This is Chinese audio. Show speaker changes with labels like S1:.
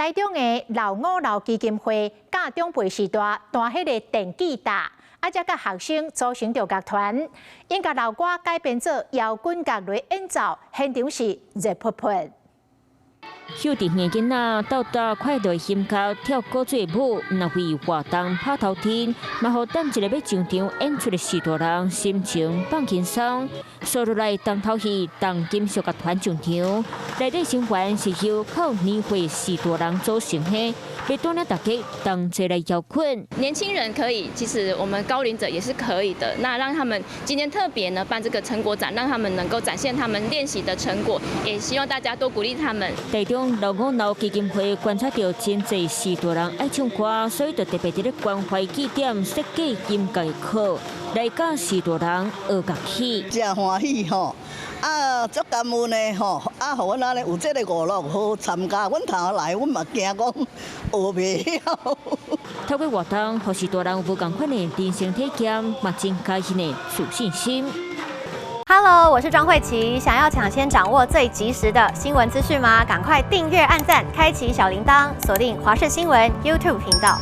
S1: 台中的老五老基金会教长辈时代弹迄个电吉他，才甲学生组成着乐团，因甲老歌改编做摇滚乐来演奏，现场是热扑扑。
S2: 幼稚园囡仔斗打快乐音乐跳古锥舞，若为活动拍头天，嘛互等一个要上场演出的士大人心情放轻松。所落来重头戏，重金属乐团上场，内底成员是由靠年岁士大人组成的，要带领大家同齐来摇滚。
S3: 年轻人可以，其实我们高龄者也是可以的。那让他们今天特别呢办这个成果展，让他们能够展现他们练习的成果，也希望大家多鼓励他们。
S2: 台中老五老基金会观察到真侪士大人爱唱歌，所以就特别伫咧关怀据点设计音乐的课，来教士大人学乐器。
S4: 真欢喜吼！足感恩的吼！互阮安尼有这个娱乐好参加，阮头来，阮嘛惊讲学袂晓。
S2: 透过活动，互士大人有无同款的人生体验，嘛增加因的自信心。
S5: Hello， 我是庄慧琪。想要抢先掌握最及时的新闻资讯吗？赶快订阅、按赞、开启小铃铛，锁定华视新闻 YouTube 频道。